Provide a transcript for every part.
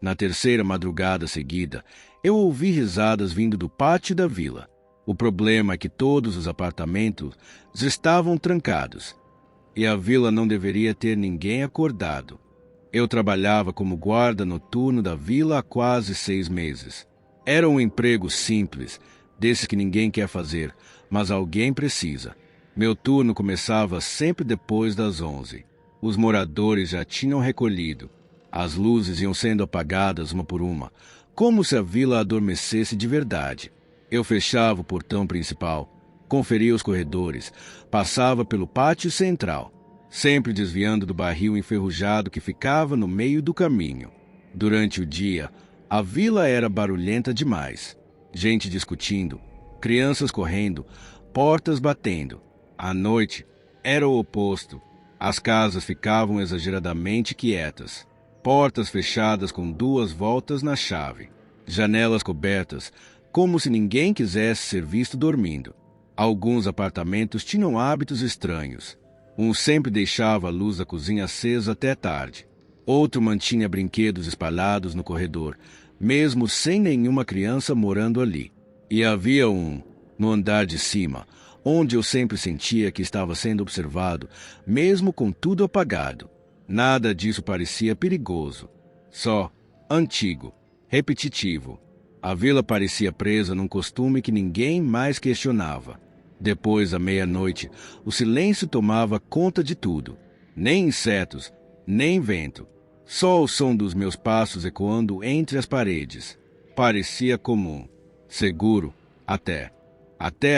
Na terceira madrugada seguida, eu ouvi risadas vindo do pátio da vila. O problema é que todos os apartamentos estavam trancados, e a vila não deveria ter ninguém acordado. Eu trabalhava como guarda noturno da vila há quase 6 meses. Era um emprego simples, desses que ninguém quer fazer, mas alguém precisa. Meu turno começava sempre depois das 11. Os moradores já tinham recolhido. As luzes iam sendo apagadas uma por uma, como se a vila adormecesse de verdade. Eu fechava o portão principal, conferia os corredores, passava pelo pátio central, sempre desviando do barril enferrujado que ficava no meio do caminho. Durante o dia, a vila era barulhenta demais. Gente discutindo, crianças correndo, portas batendo. À noite, era o oposto. As casas ficavam exageradamente quietas. Portas fechadas com 2 voltas na chave. Janelas cobertas, como se ninguém quisesse ser visto dormindo. Alguns apartamentos tinham hábitos estranhos. Um sempre deixava a luz da cozinha acesa até tarde. Outro mantinha brinquedos espalhados no corredor, mesmo sem nenhuma criança morando ali. E havia um, no andar de cima, onde eu sempre sentia que estava sendo observado, mesmo com tudo apagado. Nada disso parecia perigoso. Só antigo, repetitivo. A vila parecia presa num costume que ninguém mais questionava. Depois da meia-noite, o silêncio tomava conta de tudo. Nem insetos, nem vento. Só o som dos meus passos ecoando entre as paredes. Parecia comum. Seguro, até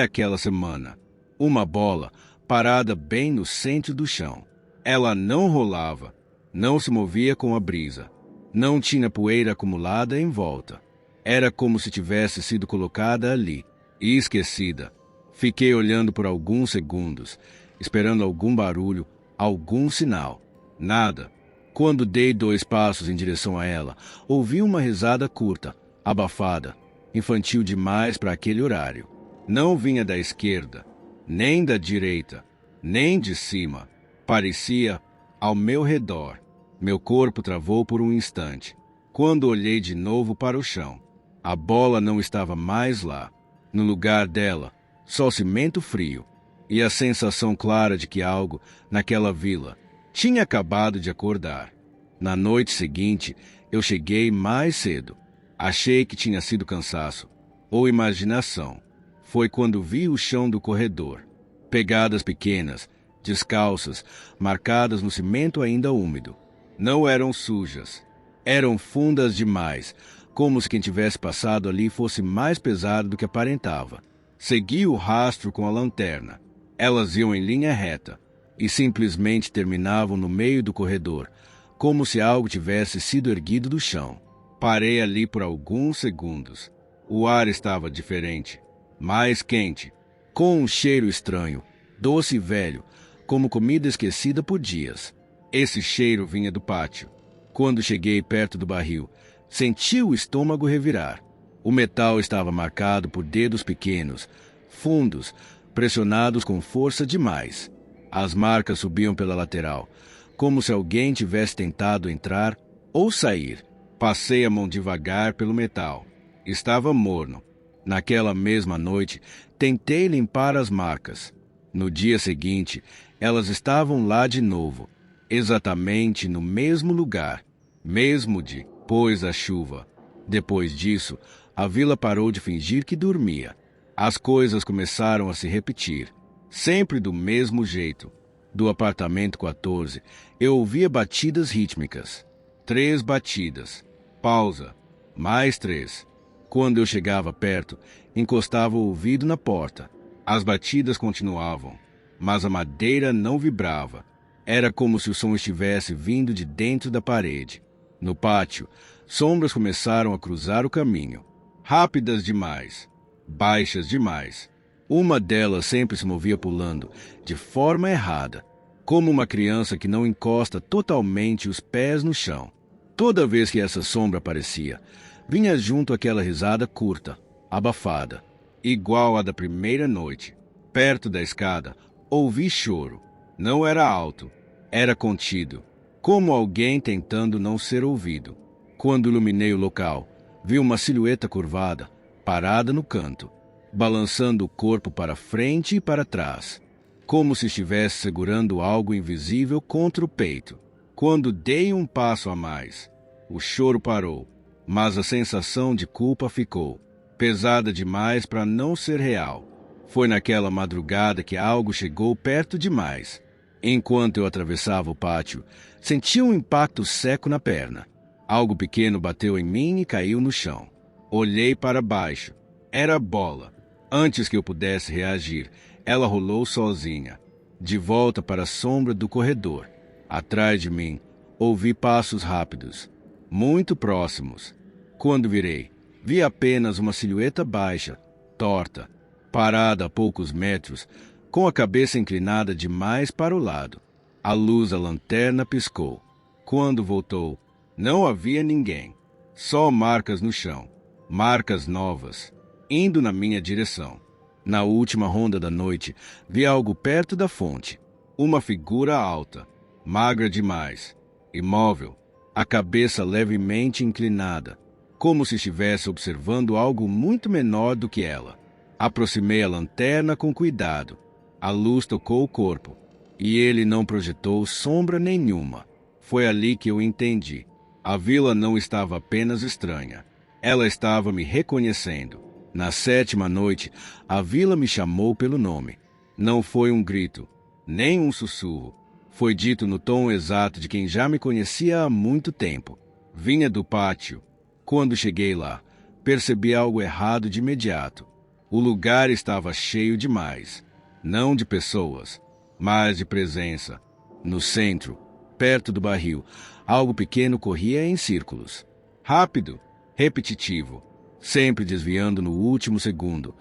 aquela semana. Uma bola parada bem no centro do chão. Ela não rolava, não se movia com a brisa. Não tinha poeira acumulada em volta. Era como se tivesse sido colocada ali e esquecida. Fiquei olhando por alguns segundos, esperando algum barulho, algum sinal. Nada. Quando dei 2 passos em direção a ela, ouvi uma risada curta, abafada, infantil demais para aquele horário. Não vinha da esquerda, nem da direita, nem de cima. Parecia ao meu redor. Meu corpo travou por um instante. Quando olhei de novo para o chão, a bola não estava mais lá. No lugar dela, só cimento frio e a sensação clara de que algo, naquela vila, tinha acabado de acordar. Na noite seguinte, eu cheguei mais cedo. Achei que tinha sido cansaço ou imaginação. Foi quando vi o chão do corredor. Pegadas pequenas, descalças, marcadas no cimento ainda úmido. Não eram sujas. Eram fundas demais, como se quem tivesse passado ali fosse mais pesado do que aparentava. Segui o rastro com a lanterna. Elas iam em linha reta e simplesmente terminavam no meio do corredor, como se algo tivesse sido erguido do chão. Parei ali por alguns segundos. O ar estava diferente, mais quente, com um cheiro estranho, doce e velho, como comida esquecida por dias. Esse cheiro vinha do pátio. Quando cheguei perto do barril, senti o estômago revirar. O metal estava marcado por dedos pequenos, fundos, pressionados com força demais. As marcas subiam pela lateral, como se alguém tivesse tentado entrar ou sair. Passei a mão devagar pelo metal. Estava morno. Naquela mesma noite, tentei limpar as marcas. No dia seguinte, elas estavam lá de novo, exatamente no mesmo lugar, mesmo depois da chuva. Depois disso, a vila parou de fingir que dormia. As coisas começaram a se repetir, sempre do mesmo jeito. Do apartamento 14, eu ouvia batidas rítmicas. 3 batidas. Pausa. Mais 3. Quando eu chegava perto, encostava o ouvido na porta. As batidas continuavam, mas a madeira não vibrava. Era como se o som estivesse vindo de dentro da parede. No pátio, sombras começaram a cruzar o caminho. Rápidas demais. Baixas demais. Uma delas sempre se movia pulando, de forma errada, como uma criança que não encosta totalmente os pés no chão. Toda vez que essa sombra aparecia, vinha junto aquela risada curta, abafada, igual à da primeira noite. Perto da escada, ouvi choro. Não era alto, era contido, como alguém tentando não ser ouvido. Quando iluminei o local, vi uma silhueta curvada, parada no canto, balançando o corpo para frente e para trás, como se estivesse segurando algo invisível contra o peito. Quando dei um passo a mais, o choro parou, mas a sensação de culpa ficou, pesada demais para não ser real. Foi naquela madrugada que algo chegou perto demais. Enquanto eu atravessava o pátio, senti um impacto seco na perna. Algo pequeno bateu em mim e caiu no chão. Olhei para baixo. Era a bola. Antes que eu pudesse reagir, ela rolou sozinha, de volta para a sombra do corredor. Atrás de mim, ouvi passos rápidos, muito próximos. Quando virei, vi apenas uma silhueta baixa, torta, parada a poucos metros, com a cabeça inclinada demais para o lado. A luz da lanterna piscou. Quando voltou, não havia ninguém. Só marcas no chão. Marcas novas, indo na minha direção. Na última ronda da noite, vi algo perto da fonte. Uma figura alta, magra demais, imóvel, a cabeça levemente inclinada, como se estivesse observando algo muito menor do que ela. Aproximei a lanterna com cuidado. A luz tocou o corpo, e ele não projetou sombra nenhuma. Foi ali que eu entendi. A vila não estava apenas estranha. Ela estava me reconhecendo. Na 7ª noite, a vila me chamou pelo nome. Não foi um grito, nem um sussurro. Foi dito no tom exato de quem já me conhecia há muito tempo. Vinha do pátio. Quando cheguei lá, percebi algo errado de imediato. O lugar estava cheio demais. Não de pessoas, mas de presença. No centro, perto do barril, algo pequeno corria em círculos. Rápido, repetitivo, sempre desviando no último segundo,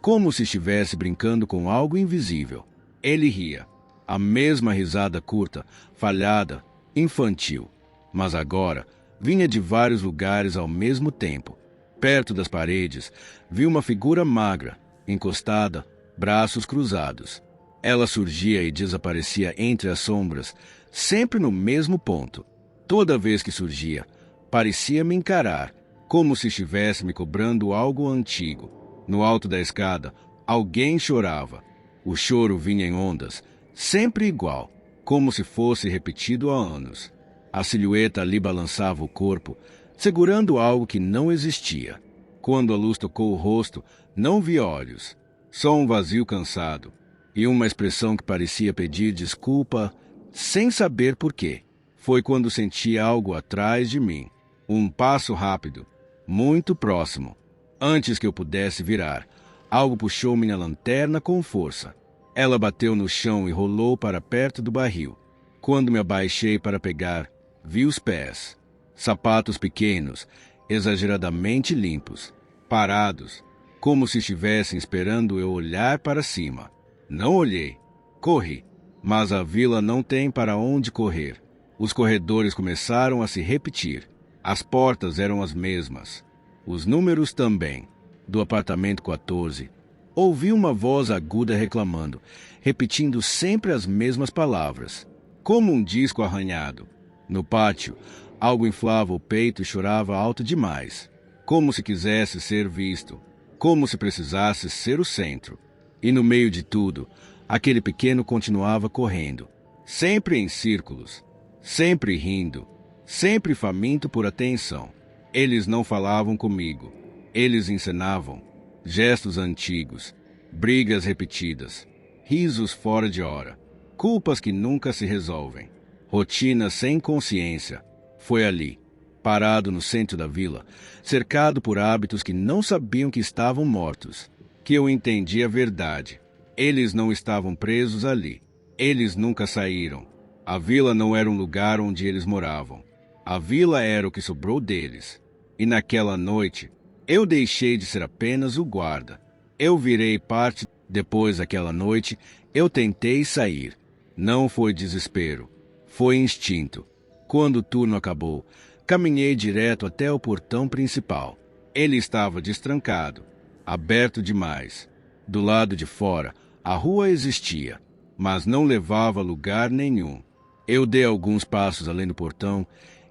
como se estivesse brincando com algo invisível. Ele ria, a mesma risada curta, falhada, infantil. Mas agora vinha de vários lugares ao mesmo tempo. Perto das paredes, vi uma figura magra, encostada, braços cruzados. Ela surgia e desaparecia entre as sombras, sempre no mesmo ponto. Toda vez que surgia, parecia me encarar, como se estivesse me cobrando algo antigo. No alto da escada, alguém chorava. O choro vinha em ondas, sempre igual, como se fosse repetido há anos. A silhueta ali balançava o corpo, segurando algo que não existia. Quando a luz tocou o rosto, não vi olhos, só um vazio cansado, e uma expressão que parecia pedir desculpa, sem saber por quê. Foi quando senti algo atrás de mim, um passo rápido, muito próximo. Antes que eu pudesse virar, algo puxou minha lanterna com força. Ela bateu no chão e rolou para perto do barril. Quando me abaixei para pegar, vi os pés. Sapatos pequenos, exageradamente limpos, parados, como se estivessem esperando eu olhar para cima. Não olhei. Corri. Mas a vila não tem para onde correr. Os corredores começaram a se repetir. As portas eram as mesmas. Os números também. Do apartamento 14. Ouvi uma voz aguda reclamando, repetindo sempre as mesmas palavras, como um disco arranhado. No pátio, algo inflava o peito e chorava alto demais, como se quisesse ser visto, como se precisasse ser o centro. E no meio de tudo, aquele pequeno continuava correndo, sempre em círculos, sempre rindo, sempre faminto por atenção. Eles não falavam comigo, eles encenavam gestos antigos, brigas repetidas, risos fora de hora, culpas que nunca se resolvem, rotina sem consciência. Foi ali, parado no centro da vila, cercado por hábitos que não sabiam que estavam mortos, que eu entendi a verdade. Eles não estavam presos ali. Eles nunca saíram. A vila não era um lugar onde eles moravam. A vila era o que sobrou deles. E naquela noite, eu deixei de ser apenas o guarda. Eu virei parte. Depois daquela noite, eu tentei sair. Não foi desespero. Foi instinto. Quando o turno acabou, caminhei direto até o portão principal. Ele estava destrancado, aberto demais. Do lado de fora, a rua existia, mas não levava a lugar nenhum. Eu dei alguns passos além do portão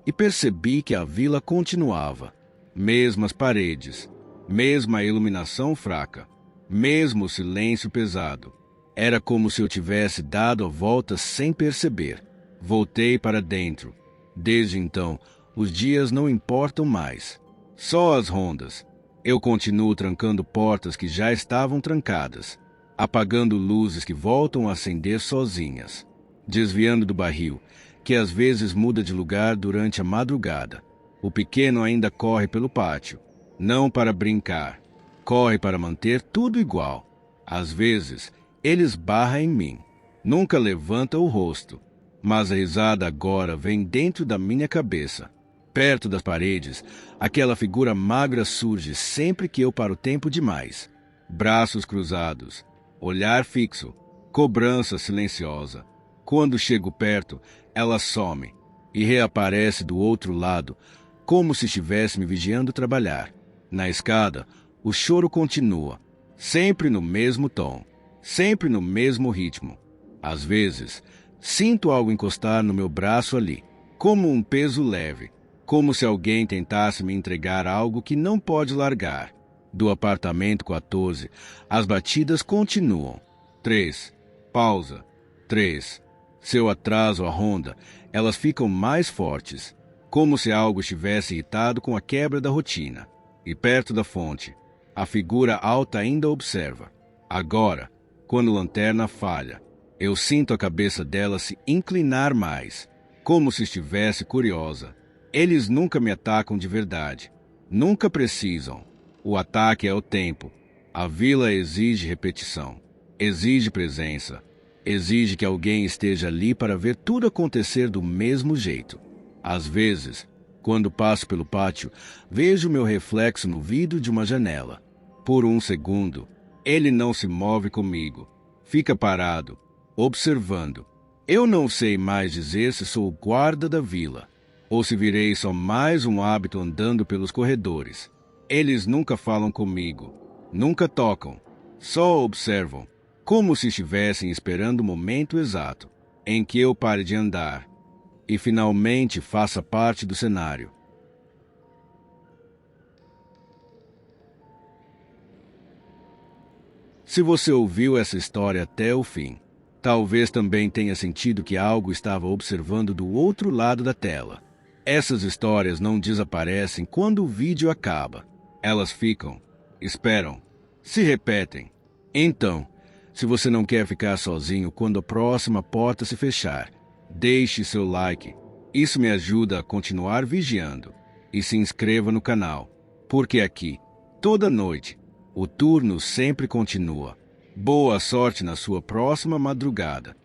e percebi que a vila continuava. Mesmas paredes, mesma iluminação fraca, mesmo silêncio pesado. Era como se eu tivesse dado a volta sem perceber. Voltei para dentro. Desde então, os dias não importam mais. Só as rondas. Eu continuo trancando portas que já estavam trancadas, apagando luzes que voltam a acender sozinhas, desviando do barril, que às vezes muda de lugar durante a madrugada. O pequeno ainda corre pelo pátio, não para brincar, corre para manter tudo igual. Às vezes, ele esbarra em mim, nunca levanta o rosto, mas a risada agora vem dentro da minha cabeça. Perto das paredes, aquela figura magra surge sempre que eu paro tempo demais. Braços cruzados, olhar fixo, cobrança silenciosa. Quando chego perto, ela some e reaparece do outro lado, como se estivesse me vigiando trabalhar. Na escada, o choro continua, sempre no mesmo tom, sempre no mesmo ritmo. Às vezes, sinto algo encostar no meu braço ali, como um peso leve, como se alguém tentasse me entregar algo que não pode largar. Do apartamento 14, as batidas continuam. 3. Pausa. 3. Se eu atraso a ronda, elas ficam mais fortes, como se algo estivesse irritado com a quebra da rotina. E perto da fonte, a figura alta ainda observa. Agora, quando a lanterna falha, eu sinto a cabeça dela se inclinar mais, como se estivesse curiosa. Eles nunca me atacam de verdade. Nunca precisam. O ataque é o tempo. A vila exige repetição. Exige presença. Exige que alguém esteja ali para ver tudo acontecer do mesmo jeito. Às vezes, quando passo pelo pátio, vejo meu reflexo no vidro de uma janela. Por um segundo, ele não se move comigo. Fica parado, observando. Eu não sei mais dizer se sou o guarda da vila, ou se virei só mais um hábito andando pelos corredores. Eles nunca falam comigo, nunca tocam, só observam, como se estivessem esperando o momento exato em que eu pare de andar e finalmente faça parte do cenário. Se você ouviu essa história até o fim, talvez também tenha sentido que algo estava observando do outro lado da tela. Essas histórias não desaparecem quando o vídeo acaba. Elas ficam, esperam, se repetem. Então, se você não quer ficar sozinho quando a próxima porta se fechar, deixe seu like. Isso me ajuda a continuar vigiando. E se inscreva no canal, porque aqui, toda noite, o turno sempre continua. Boa sorte na sua próxima madrugada.